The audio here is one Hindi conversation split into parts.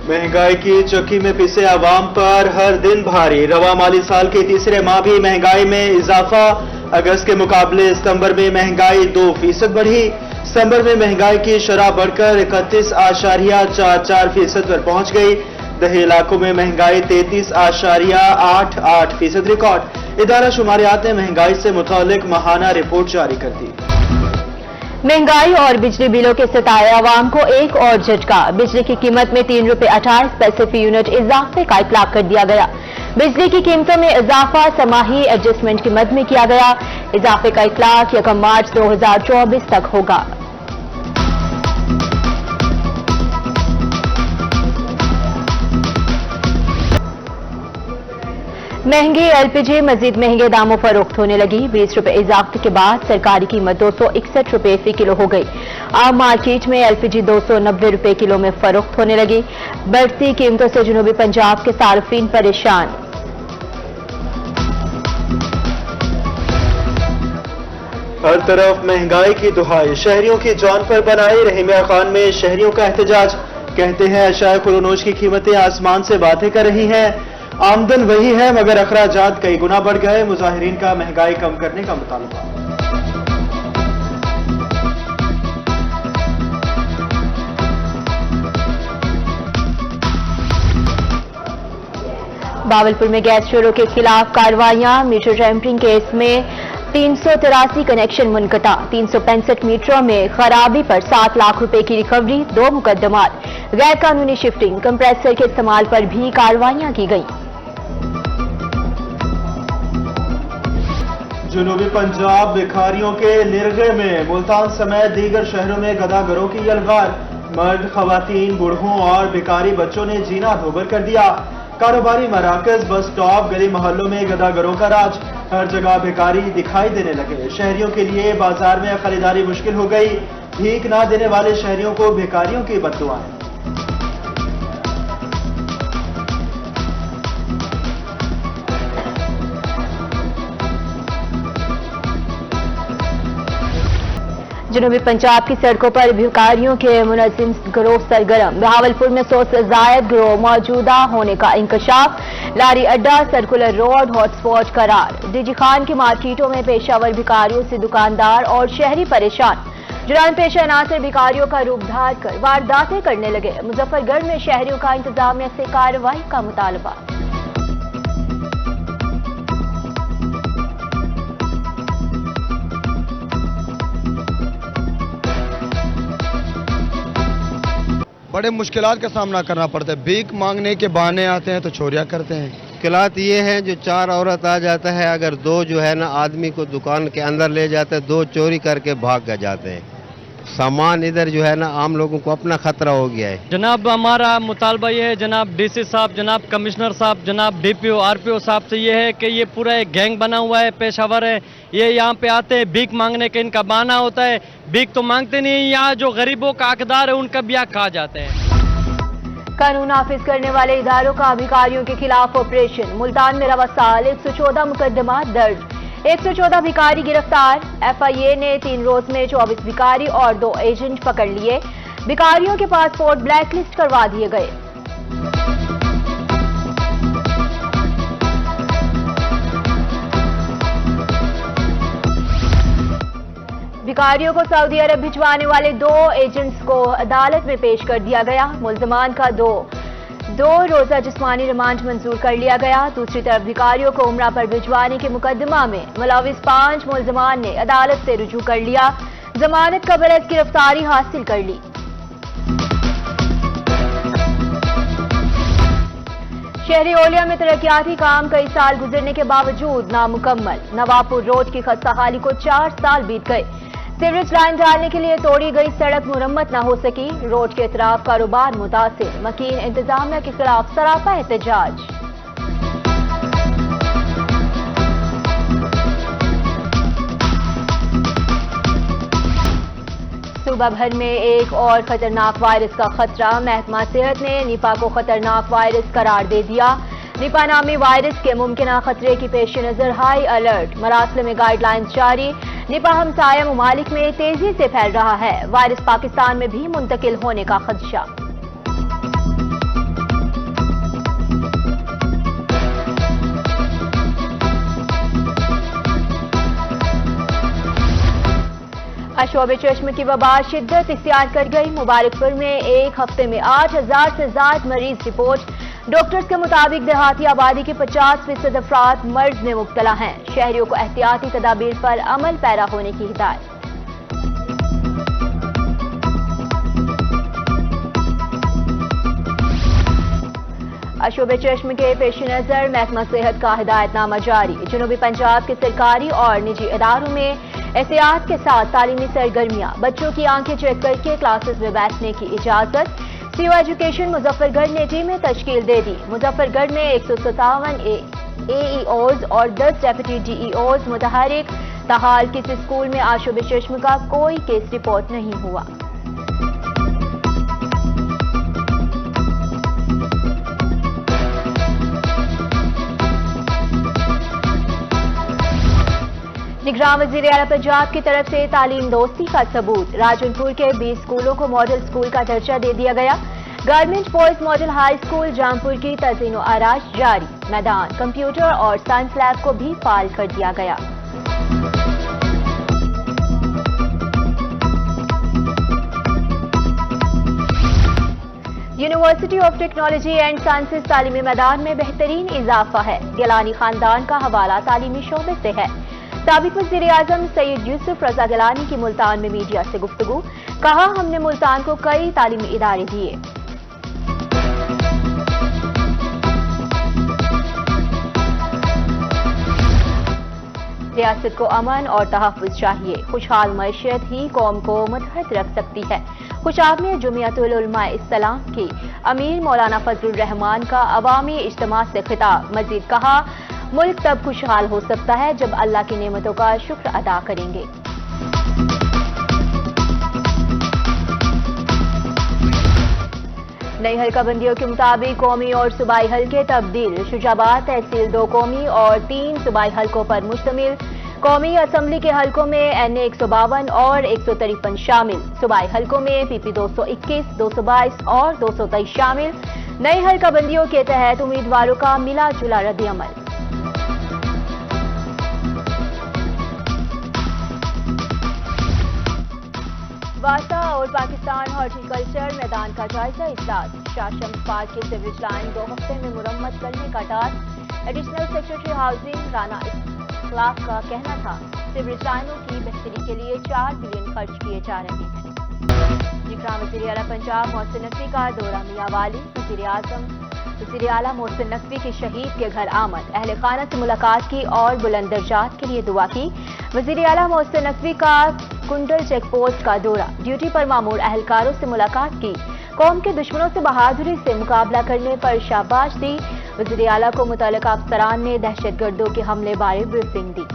महंगाई की चक्की में पिसे आवाम पर हर दिन भारी। रवा माली साल के तीसरे माह भी महंगाई में इजाफा। अगस्त के मुकाबले सितंबर में महंगाई 2% बढ़ी। सितंबर में महंगाई की शरह बढ़कर 31.44% पर पहुंच गई। दही इलाकों में महंगाई 33.88% रिकॉर्ड। इदारा शुमारियात ने महंगाई से मुतालिक माहाना रिपोर्ट जारी कर दी। महंगाई और बिजली बिलों के सताए आवाम को एक और झटका। बिजली की कीमत में 3 रुपये 28 पैसे फी यूनिट इजाफे का इतलाक कर दिया गया। बिजली की कीमतों में इजाफा समाही एडजस्टमेंट की मद में किया गया। इजाफे का इतलाक 1 मार्च 2024 तक होगा। महंगी एलपीजी मजीद महंगे दामों फरोख्त होने लगी। 20 रुपए इजाफे के बाद सरकारी कीमत 261 रुपए फी किलो हो गई। आम मार्केट में एलपीजी 290 रुपए किलो में फरोख्त होने लगी। बढ़ती कीमतों से जनूबी पंजाब के सार्फिन परेशान। हर तरफ महंगाई की दुहाई, शहरियों की जान पर बनाई। रहीमिया खान में शहरियों का एहतजाज। कहते हैं अशाए खुरोनोश की कीमतें आसमान से बातें कर रही हैं। आमदन वही है मगर अखराजात कई गुना बढ़ गए। मुजाहिरीन का महंगाई कम करने का मुतालबा। बावलपुर में गैस चोरों के खिलाफ कार्रवाइयां। मीटर टैंपरिंग केस में 383 कनेक्शन मुनकता। 365 मीटरों में खराबी पर 7 लाख रुपए की रिकवरी। 2 मुकदमात। गैर कानूनी शिफ्टिंग कंप्रेसर के इस्तेमाल पर भी कार्रवाइयां की गई। जनूबी पंजाब भिखारियों के निर्गे में। मुल्तान समेत दीगर शहरों में गदागरों की यलगार। मर्द, खवातीन, बूढ़ों और भिखारी बच्चों ने जीना धोबर कर दिया। कारोबारी मराकज, बस स्टॉप, गली मोहल्लों में गदागरों का राज। हर जगह भिखारी दिखाई देने लगे। शहरियों के लिए बाजार में खरीदारी मुश्किल हो गई। भीख ना देने वाले शहरियों को भिखारियों की बद्दुआएं। जनूबी पंजाब की सड़कों पर भिखारियों के मुनज़्ज़िम गिरोह सरगर्म। बहावलपुर में 100 से जायद गिरोह मौजूदा होने का इंकशाफ। लारी अड्डा, सर्कुलर रोड हॉटस्पॉट करार। डीजी खान की मार्केटों में पेशावर भिखारियों से दुकानदार और शहरी परेशान। जुर्म पेशा अनासर भिखारियों का रूप धार कर वारदातें करने लगे। मुजफ्फरगढ़ में शहरियों का इंतजामिया से कार्रवाई का मुतालबा। बड़े मुश्किलात का सामना करना पड़ता है। भीख मांगने के बहाने आते हैं तो चोरियां करते हैं। मुश्किलात ये है जो 4 औरत आ जाता है, अगर 2 जो है ना आदमी को दुकान के अंदर ले जाते हैं, 2 चोरी करके भाग जाते हैं। सामान इधर जो है ना आम लोगों को अपना खतरा हो गया है। जनाब हमारा मुतालबा ये है जनाब डीसी साहब, जनाब कमिश्नर साहब, जनाब डीपीओ आरपीओ साहब से ये है कि ये पूरा एक गैंग बना हुआ है, पेशावर है। ये यहाँ पे आते हैं भीख मांगने का इनका बहाना होता है। भीख तो मांगते नहीं, यहाँ जो गरीबों का हकदार है उनका भी हक खा जाते हैं। कानून नाफिज करने वाले इदारों का भिखारियों के खिलाफ ऑपरेशन। मुल्तान में रवा साल 114 मुकदमा दर्ज। 114 भिखारी गिरफ्तार। एफआईए ने 3 रोज में 24 भिखारी और 2 एजेंट पकड़ लिए। भिखारियों के पासपोर्ट ब्लैकलिस्ट करवा दिए गए। भिखारियों को सऊदी अरब भिजवाने वाले 2 एजेंट्स को अदालत में पेश कर दिया गया। मुल्जमान का दो रोजा जिस्मानी रिमांड मंजूर कर लिया गया। दूसरी तरफ भिखारियों को उम्रा पर भिजवाने के मुकदमा में मुलविस 5 मुल्जमान ने अदालत से रुजू कर लिया। जमानत का बरस गिरफ्तारी हासिल कर ली। शहरी ओलिया में तरक्याती काम कई साल गुजरने के बावजूद नामुकम्मल। नवापुर रोड की खस्ताहाली को 4 साल बीत गए। सीवरेज लाइन डालने के लिए तोड़ी गई सड़क मुरम्मत न हो सकी। रोड के इतराफ कारोबार मुतासिर। मकीन इंतजामिया के खिलाफ सरापा एहतजाज। सूबा भर में एक और खतरनाक वायरस का खतरा। महकमा सेहत ने निपा को खतरनाक वायरस करार दे दिया। निपा नामी वायरस के मुमकिन खतरे की पेश नजर हाई अलर्ट। मरासले में गाइडलाइंस जारी। निपा हमसाया ममालिक में तेजी से फैल रहा है। वायरस पाकिस्तान में भी मुंतकिल होने का खदशा। शोबे चश्म की वबा शिद्दत इख्तियार कर गई। मुबारकपुर में एक हफ्ते में 8,000 से ज्यादा मरीज रिपोर्ट। डॉक्टर्स के मुताबिक देहाती आबादी के 50% अफराद मर्ज में मुब्तला हैं। शहरियों को एहतियाती तदाबीर पर अमल पैरा होने की हिदायत। शोबे चश्म के पेश नजर महकमा सेहत का हिदायतनामा जारी। जनूबी पंजाब के सरकारी और निजी इदारों में एहतियात के साथ तालीमी सरगर्मियां। बच्चों की आंखें चेक करके क्लासेस में बैठने की इजाजत। सीओ एजुकेशन मुजफ्फरगढ़ ने टीमें तश्कील दे दी। मुजफ्फरगढ़ में 157 AEOs और 10 डेप्यूटी DEOs मुतहरिक। ताहाल किसी स्कूल में आज शोबे चश्म का कोई केस रिपोर्ट नहीं हुआ। निगरान वज़ीर आला पंजाब की तरफ से तालीम दोस्ती का सबूत। राजनपुर के 20 स्कूलों को मॉडल स्कूल का दर्जा दे दिया गया। Government boys model high school Jampur की तज़ीनो आराश जारी। मैदान, कंप्यूटर और साइंस लैब को भी फाल कर दिया गया। University of technology and sciences तालीमी मैदान में बेहतरीन इजाफा है। गिलानी खानदान का हवाला तालीमी शोबे से है। साबिक वज़ीर आज़म सैयद यूसुफ रज़ा गिलानी की मुल्तान में मीडिया से गुफ्तगू। कहा, हमने मुल्तान को कई तालीमी इदारे दिए। रियासत को अमन और तहफ़्फ़ुज़ चाहिए। खुशहाल मईशत ही कौम को मुतहद रख सकती है। खुशाब में जमियतुल उलमा इस्लाम की अमीर मौलाना फजलुर रहमान का अवामी इज्तिमा से खिताब। मजीद कहा, मुल्क तब खुशहाल हो सकता है जब अल्लाह की नेमतों का शुक्र अदा करेंगे। नई हल्काबंदियों के मुताबिक कौमी और सूबाई हल्के तब्दील। शुजाबाद तहसील 2 कौमी और 3 सूबाई हल्कों पर मुश्तमिल। कौमी असम्बली के हल्कों में NA 152 और 153 शामिल। सूबाई हल्कों में PP 221, 222 और 223 शामिल। नई हल्काबंदियों के तहत उम्मीदवारों का मिला जुला रद्द-ए-अमल। वासा और पाकिस्तान हॉर्टिकल्चर मैदान का जायजा इजलास। शाह शम्स पार्क की सीवरेज लाइन 2 हफ्ते में मुरम्मत करने का task. Additional secretary housing Rana Ikhlaq का कहना था, सीवरेज लाइनों की बेहतरी के लिए 4 बिलियन खर्च किए जा रहे हैं। निगरान वज़ीर आला पंजाब मोहसिन नकवी का दौरा मियांवाली। वज़ीर आला मोहसिन नकवी के शहीद के घर आमद। अहले खाना से मुलाकात की और बुलंद दर्जात के लिए दुआ की। वज़ीर आला मोहसिन नकवी का कुंडल चेक पोस्ट का दौरा। ड्यूटी पर मामूर अहलकारों से मुलाकात की। कौम के दुश्मनों से बहादुरी से मुकाबला करने पर शाबाश दी। वज़ीर आला को मुतल्लिका अफसरान ने दहशतगर्दों के हमले बारे ब्रीफिंग दी।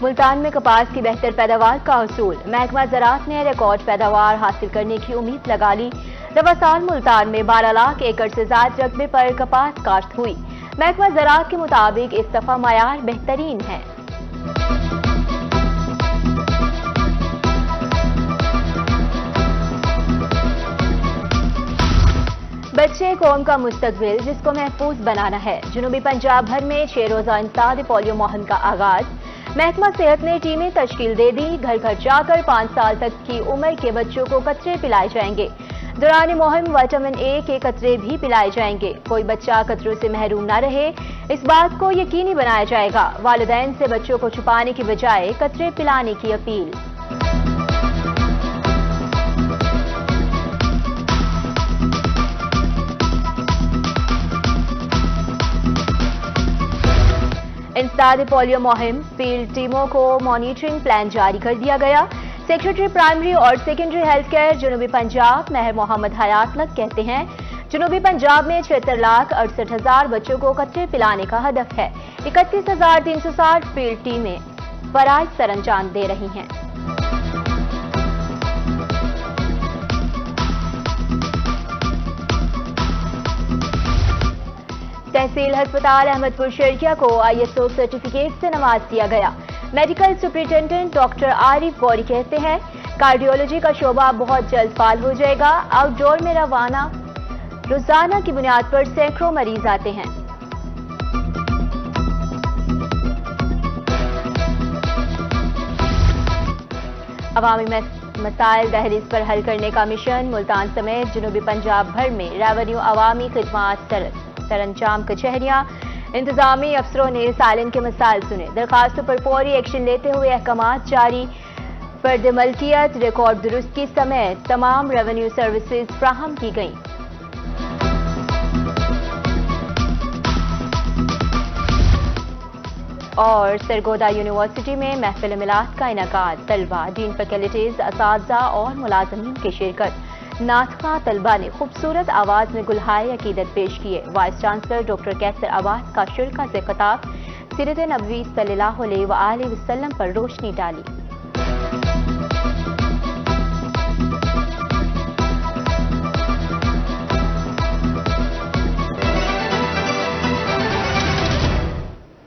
मुल्तान में कपास की बेहतर पैदावार का हसूल। महकमा ज़राअत ने रिकॉर्ड पैदावार हासिल करने की उम्मीद लगा ली। रवा साल मुल्तान में 12 लाख एकड़ से ज्यादा रकबे पर कपास काश्त हुई। महकमा ज़राअत के मुताबिक इस दफा मयार बेहतरीन है। बच्चे कौम का मुस्तकबिल, जिसको महफूज बनाना है। जनूबी पंजाब भर में 6 रोजा इंसदाद पोलियो मुहिम का आगाज। महकमा सेहत ने टीमें तश्कील दे दी। घर घर जाकर 5 साल तक की उम्र के बच्चों को कतरे पिलाए जाएंगे। दौरान मुहिम विटामिन A के कतरे भी पिलाए जाएंगे। कोई बच्चा कतरों से महरूम न रहे, इस बात को यकीनी बनाया जाएगा। वालिदैन से बच्चों को छुपाने की बजाय कतरे पिलाने की अपील। इंसदाद पोलियो मुहिम फील्ड टीमों को मॉनिटरिंग प्लान जारी कर दिया गया। सेक्रेटरी प्राइमरी और सेकेंडरी हेल्थ केयर जनूबी पंजाब महर मोहम्मद हयात लग कहते हैं, जनूबी पंजाब में 76,68,000 बच्चों को कतरे पिलाने का हदफ है। 31,360 फील्ड टीमें फराइज सरअंजाम दे रही हैं। तहसील अस्पताल अहमदपुर शर्किया को ISO सर्टिफिकेट से नवाज दिया गया। Medical superintendent doctor Arif Gauri कहते हैं, कार्डियोलॉजी का शोबा बहुत जल्द फाल हो जाएगा। आउटडोर में रवाना रोजाना की बुनियाद पर सैकड़ों मरीज आते हैं। अवामी मसाइल दहलीज पर हल करने का मिशन। मुल्तान समेत जनूबी पंजाब भर में रेवेन्यू अवामी खिदमात सरंजाम कचहरियां। इंतजामी अफसरों ने सालिन के मसाइल सुने। दरखास्तों पर फौरी एक्शन लेते हुए अहकामात जारी। फर्द मलकियत, रिकॉर्ड दुरुस्ती समेत तमाम रेवेन्यू सर्विसेज फ्राहम की गईं। और सरगोदा यूनिवर्सिटी में महफिल मिलाद का इनेकाद। तलबा, डीन, फैकल्टीज, असातिज़ा और मुलाजमीन की शिरकत। नातखा तलबा ने खूबसूरत आवाज में गुलहाए अकीदत पेश किए। वाइस चांसलर डॉक्टर कैसर अब्बास का शिरका से खिताब। सीरत नबवी सल्लल्लाहु अलैहि वसल्लम पर रोशनी डाली।